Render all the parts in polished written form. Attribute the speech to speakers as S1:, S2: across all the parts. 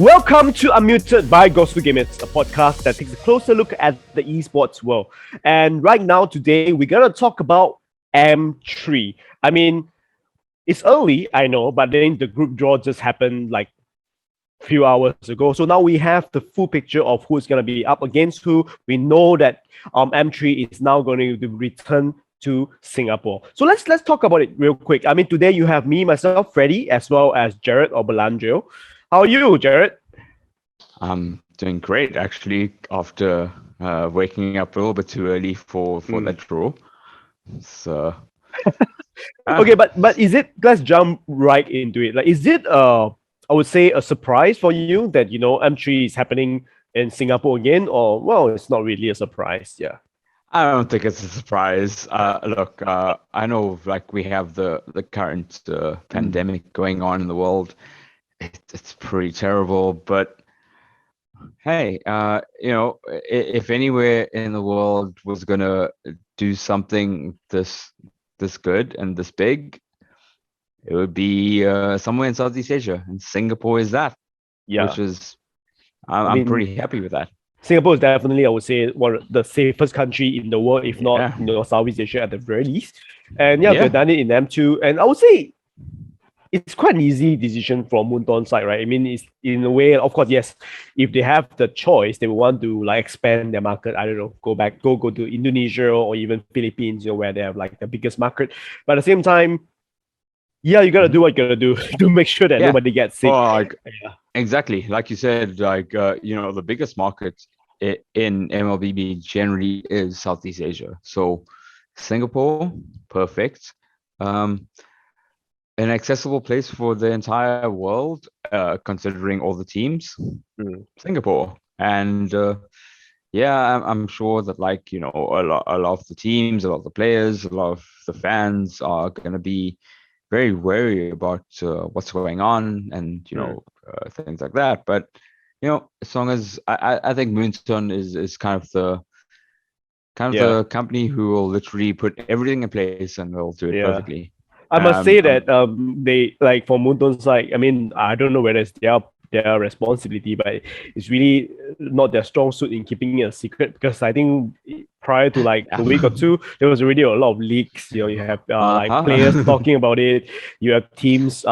S1: Welcome to Unmuted by GosuGamers, a podcast that takes a closer look at the esports world. And right now, today, we're going to talk about M3. I mean, it's early, I know, but then the group draw just happened like a few hours ago. So now we have the full picture of who's going to be up against who. We know that M3 is now going to return to Singapore. So let's talk about it real quick. I mean, today you have me, myself, Freddie, as well as Jared or Belandrio. How are you, Jared?
S2: I'm doing great, actually, after waking up a little bit too early for that draw. So,
S1: okay, but is it? Let's jump right into it. Like, is it? I would say a surprise for you that M3 is happening in Singapore again, or well, it's not really a surprise. Yeah.
S2: I don't think it's a surprise. Look, I know like we have the current pandemic going on in the world. It's pretty terrible, but hey, if anywhere in the world was gonna do something this good and this big, it would be somewhere in Southeast Asia, and Singapore is that.
S1: Yeah.
S2: Which is, I'm pretty happy with that.
S1: Singapore is definitely, I would say, one of the safest country in the world, if not, Southeast Asia at the very least. And they've done it in M2, and I would say it's quite an easy decision from Moonton's side, right? I mean, it's in a way, of course, yes, if they have the choice, they will want to like expand their market. I don't know, go to Indonesia or even Philippines, where they have like the biggest market. But at the same time, you gotta do what you gotta do to make sure that nobody gets sick.
S2: Exactly, like you said, the biggest market in MLBB generally is Southeast Asia. So Singapore, perfect. An accessible place for the entire world, considering all the teams. Singapore, and I'm sure that a lot of the teams, a lot of the players, a lot of the fans are going to be very wary about what's going on and things like that. But as long as I think Moonstone is kind of the the company who will literally put everything in place and will do it perfectly.
S1: I must say that they like for Moonton's side, I mean, I don't know whether it's their responsibility, but it's really not their strong suit in keeping it a secret, because I think prior to like a week or two, there was already a lot of leaks. You have like players talking about it. You have teams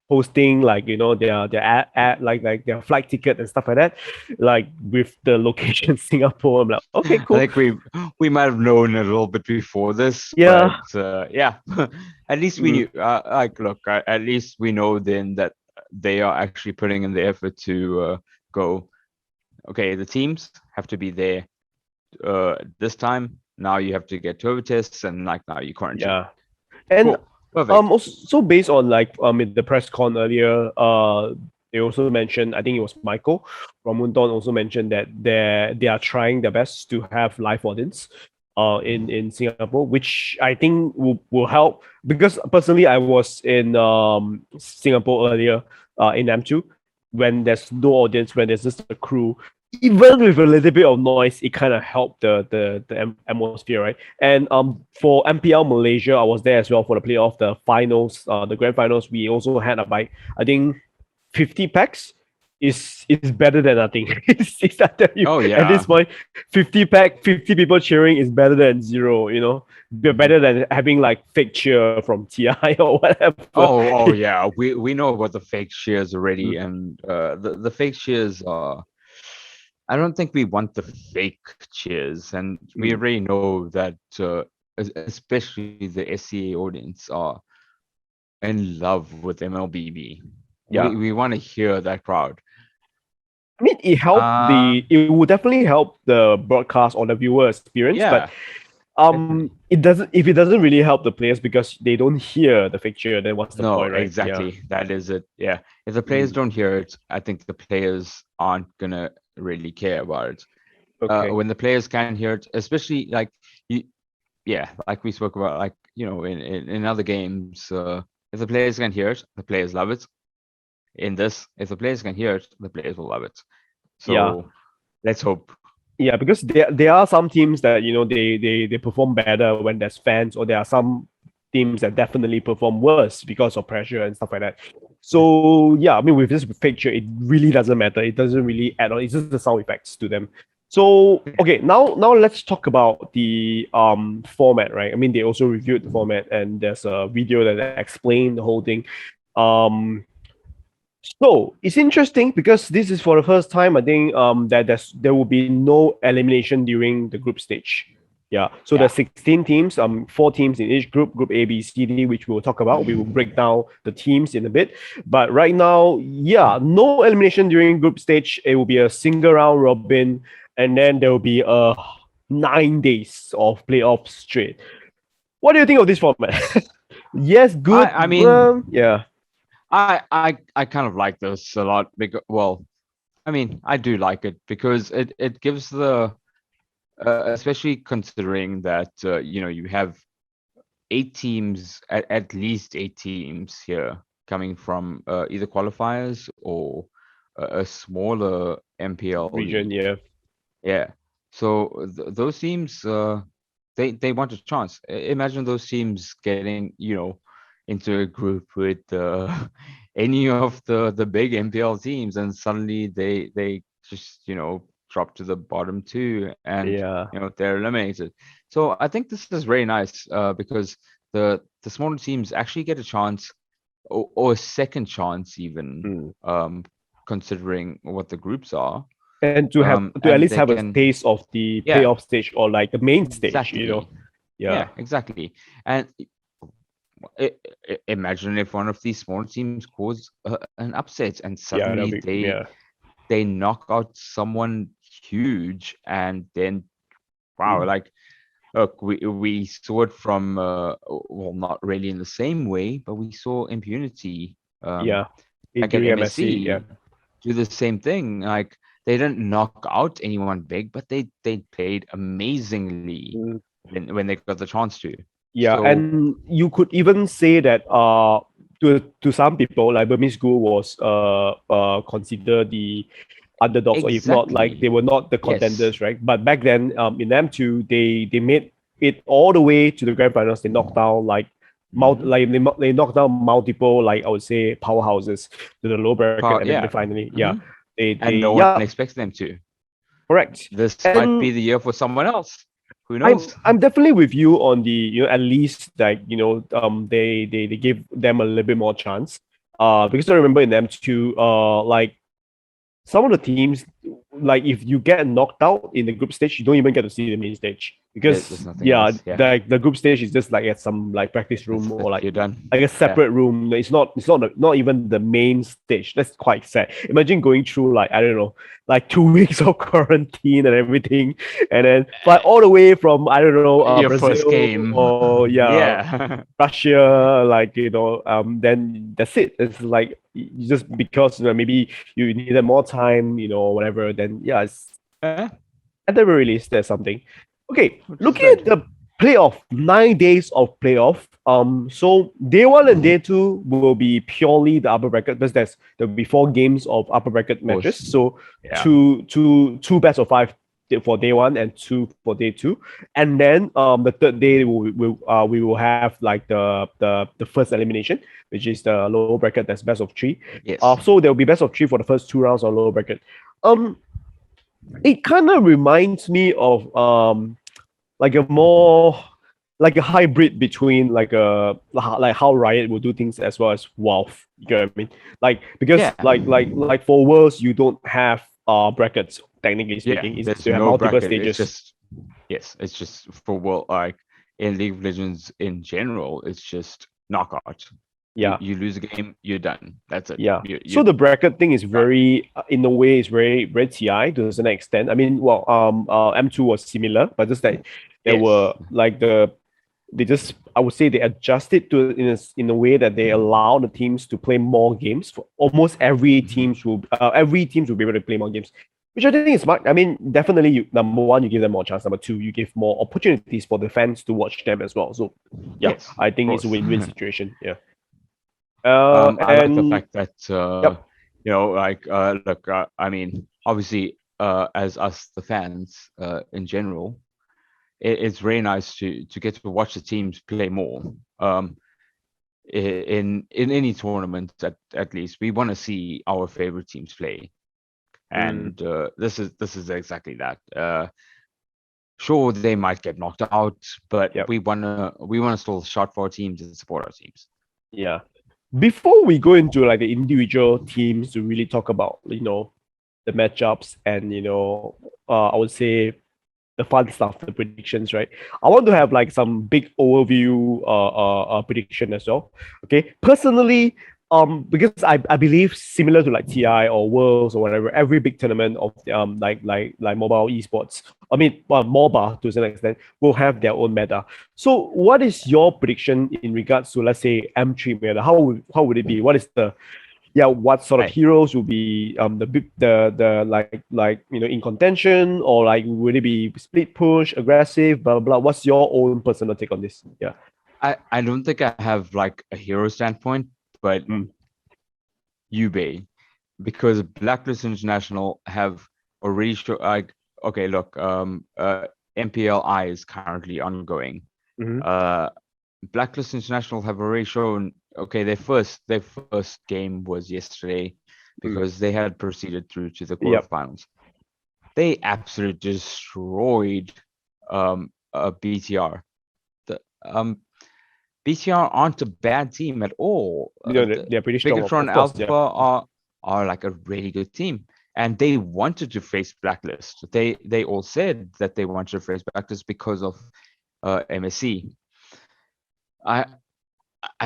S1: posting like their ad like their flight ticket and stuff like that, like with the location Singapore. I'm like, okay, cool.
S2: I think we might have known a little bit before this.
S1: Yeah.
S2: But, at least we knew. At least we know then that they are actually putting in the effort to go. Okay, the teams have to be there this time. Now you have to get COVID tests, and now you quarantine.
S1: Yeah, and. Cool. Also based on the press con earlier, they also mentioned, I think it was Michael from Moonton also mentioned that they are trying their best to have live audience in Singapore, which I think will help, because personally I was in Singapore earlier in M2 when there's no audience, when there's just a crew. Even with a little bit of noise, it kind of helped the atmosphere, right? And for MPL Malaysia, I was there as well for the playoff, the finals, the grand finals. We also had I think 50 packs is better than nothing. I tell you, at this point, 50 people cheering is better than zero. Better than having like fake cheer from TI or whatever.
S2: Oh yeah, we know about the fake cheers already, and the fake cheers are. I don't think we want the fake cheers, and we already know that, especially the SCA audience are in love with MLBB. Yeah, we want to hear that crowd.
S1: I mean, it would definitely help the broadcast or the viewer experience, but it doesn't. If it doesn't really help the players because they don't hear the fake cheer, then what's the point, right?
S2: Exactly. That is it. Yeah, if the players don't hear it, I think the players aren't gonna really care about it. When the players can hear it, especially like we spoke about, in other games, if the players can hear it, the players love it. In this, if the players can hear it, the players will love it. So let's hope.
S1: Yeah, because there are some teams that they perform better when there's fans, or there are some teams that definitely perform worse because of pressure and stuff like that. So yeah, I mean, with this picture, it really doesn't matter. It doesn't really add on. It's just the sound effects to them. So okay, now let's talk about the format, right? I mean, they also reviewed the format, and there's a video that explained the whole thing. Um, so it's interesting because this is for the first time, I think, that there will be no elimination during the group stage. Yeah. So there's 16 teams, 4 teams in each group, group A, B, C, D, which we'll talk about. We will break down the teams in a bit. But right now, yeah, no elimination during group stage. It will be a single round robin, and then there will be 9 days of playoffs straight. What do you think of this format? Yes, good.
S2: I mean,
S1: yeah.
S2: I kind of like this a lot because, well, I mean, I do like it because it gives the especially considering that you have 8 teams, at least 8 teams here coming from either qualifiers or a smaller MPL
S1: Region,
S2: league.
S1: yeah.
S2: Yeah. So those teams, they want a chance. Imagine those teams getting, into a group with any of the big MPL teams, and suddenly they just drop to the bottom two, and
S1: Yeah.
S2: they're eliminated. So I think this is very nice because the smaller teams actually get a chance, or a second chance even, considering what the groups are.
S1: And to at
S2: And
S1: least
S2: they
S1: have a
S2: can,
S1: taste of the
S2: yeah,
S1: playoff stage or like the main stage,
S2: exactly.
S1: Yeah.
S2: Exactly. And imagine if one of these small teams cause an upset, and
S1: Yeah, that'll
S2: suddenly
S1: be
S2: they knock out someone huge, and then wow, like, look, we saw it from well, not really in the same way, but we saw Impunity
S1: yeah.
S2: like at
S1: During MSC,
S2: MSC
S1: yeah.
S2: do the same thing. Like, they didn't knock out anyone big, but they played amazingly when they got the chance to.
S1: Yeah,
S2: So
S1: and you could even say that to some people like Burmese School was considered the underdogs, or if not, like they
S2: exactly,
S1: were not the
S2: yes.
S1: contenders, right? But back then, in M2, they made it all the way to the grand finals. They knocked down like they knocked down multiple, like I would say, powerhouses to the low bracket, and then they
S2: Yeah.
S1: finally
S2: And no one
S1: yeah,
S2: expects them to.
S1: correct.
S2: This might
S1: And
S2: be the year for someone else. Who
S1: I'm
S2: knows?
S1: I'm definitely with you on the, at least like, they give them a little bit more chance. Because I remember in M2, like some of the teams, like if you get knocked out in the group stage, you don't even get to see the main stage,
S2: There's
S1: because
S2: nothing else. Yeah.
S1: the group stage is just like at some like practice room, or like
S2: You're done.
S1: a separate room. It's not even the main stage. That's quite sad. Imagine going through like, I don't know, like 2 weeks of quarantine and everything, and then fly all the way from, I don't know,
S2: Your first
S1: Brazil,
S2: game.
S1: or
S2: Yeah.
S1: Russia, like, then that's it. It's like, just because, maybe you needed more time, whatever, then yeah,
S2: Yeah.
S1: at the very least, there's something. Okay,
S2: Which is
S1: looking at
S2: good.
S1: the playoff, 9 days of playoff. So day one and day two will be purely the upper bracket, because there'll be 4 games of upper bracket matches. So
S2: Yeah.
S1: two best of 5 for day one and 2 for day two, and then the third day we will have like the first elimination, which is the lower bracket, that's best of 3.
S2: Yes.
S1: So there'll be best of 3 for the first 2 rounds of lower bracket. It kind of reminds me of like a more, like a hybrid between like how Riot will do things, as well as WoW. You get what I mean? Like, because
S2: Yeah.
S1: like for Worlds, you don't have brackets, technically speaking.
S2: Yeah.
S1: It's,
S2: There's
S1: you have
S2: no
S1: multiple
S2: bracket.
S1: stages.
S2: It's just for, well, like in League of Legends in general, it's just knockout.
S1: Yeah.
S2: You lose a game, you're done. That's it.
S1: Yeah.
S2: You,
S1: So the bracket thing is very, in a way, is very very TI to a certain extent. I mean, well, M2 was similar, but just that there
S2: Yes.
S1: were like they just, I would say, they adjusted to in a way that they allow the teams to play more games. For almost every teams will be able to play more games, which I think is smart. I mean, definitely, number one, you give them more chance. Number two, you give more opportunities for the fans to watch them as well. So yeah,
S2: Yes,
S1: I think
S2: of
S1: it's a
S2: course.
S1: win-win situation. Yeah.
S2: I like the
S1: And
S2: fact that
S1: yep.
S2: like, look, I mean, obviously, as us the fans, in general, it's very nice to get to watch the teams play more. in any tournament at least we want to see our favorite teams play, and this is exactly that. Sure, they might get knocked out, but
S1: Yep.
S2: we wanna still shout for our teams and support our teams.
S1: Yeah. Before we go into like the individual teams to really talk about, the matchups and, I would say the fun stuff, the predictions, right? I want to have like some big overview prediction as well. Okay. Personally, because I believe similar to like TI or Worlds or whatever, every big tournament of like mobile esports, I mean MOBA to some extent, will have their own meta. So what is your prediction in regards to, let's say, M3 meta? How would it be? What is the what sort of
S2: Right.
S1: heroes will be the like in contention, or like would it be split push, aggressive, blah blah blah? What's your own personal take on this? Yeah.
S2: I don't think I have like a hero standpoint, but Ube, because Blacklist International have already shown like, okay, look, MPLI is currently ongoing. Blacklist International have already shown, okay, their first game was yesterday because they had proceeded through to the
S1: Yep.
S2: quarterfinals. They absolutely destroyed BTR. The BTR aren't a bad team at all.
S1: They're pretty strong, of
S2: Bigatron
S1: course.
S2: Alpha
S1: Yeah.
S2: are like a really good team, and they wanted to face Blacklist. They all said that they wanted to face Blacklist because of MSC. I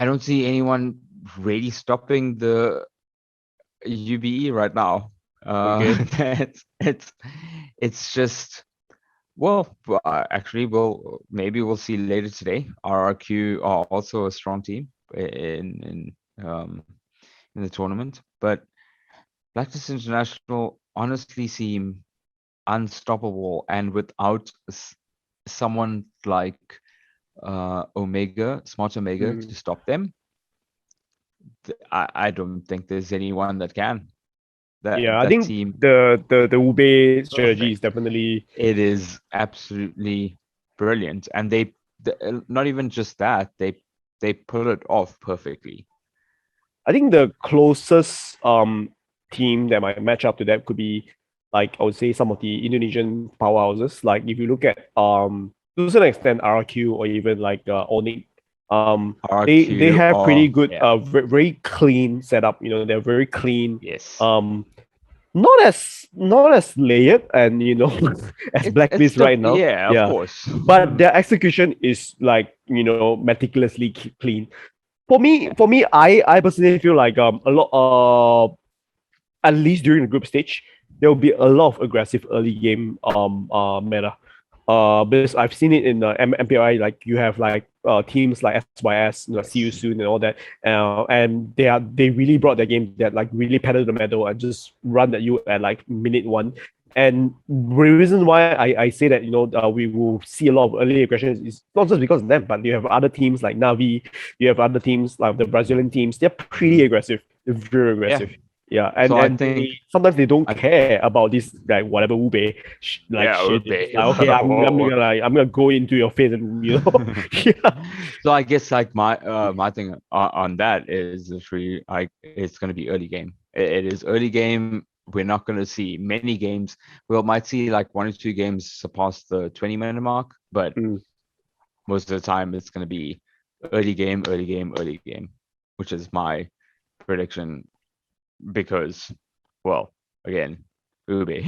S2: don't see anyone really stopping the UBE right now.
S1: Okay.
S2: It's just, well, actually, maybe we'll see later today. RRQ are also a strong team in the tournament, but Blacklist International honestly seem unstoppable, and without someone like Smart Omega to stop them, I don't think there's anyone that can.
S1: Yeah, I
S2: That
S1: think
S2: team,
S1: the Ube strategy is
S2: perfect.
S1: definitely.
S2: It is absolutely brilliant, and they not even just that, they pull it off perfectly.
S1: I think the closest team that might match up to that could be, like, I would say, some of the Indonesian powerhouses. Like if you look at to some extent RQ or even like Onyx, they
S2: RQ,
S1: have pretty good
S2: yeah,
S1: very clean setup. They're very clean.
S2: yes.
S1: Not as layered and as
S2: It's
S1: Blacklist right now.
S2: yeah, of
S1: Yeah,
S2: course.
S1: but their execution is like meticulously clean. For me,
S2: Yeah.
S1: I personally feel like a lot at least during the group stage, there will be a lot of aggressive early game meta. Because I've seen it in the MPI, like you have like teams like SYS, see you
S2: Yes.
S1: soon and all that, and they really brought their game that like really pedal the metal and just run at you at like minute one. And the reason why I say that we will see a lot of early aggression is not just because of them, but you have other teams like Navi, you have other teams like the Brazilian teams. They're pretty aggressive. They're very
S2: Yeah.
S1: aggressive. Yeah, and
S2: So I
S1: and
S2: think
S1: sometimes they don't
S2: I
S1: care about this like whatever Ube like
S2: yeah,
S1: shit. It's
S2: Ube.
S1: like, okay, I'm gonna go into your face and yeah.
S2: So I guess like my thing on that is literally like it's gonna be early game. It is early game. We're not gonna see many games. We might see like 1 or 2 games surpass the 20-minute mark, but
S1: Mm.
S2: most of the time it's gonna be early game, early game, early game, which is my prediction because, well, again, Ube.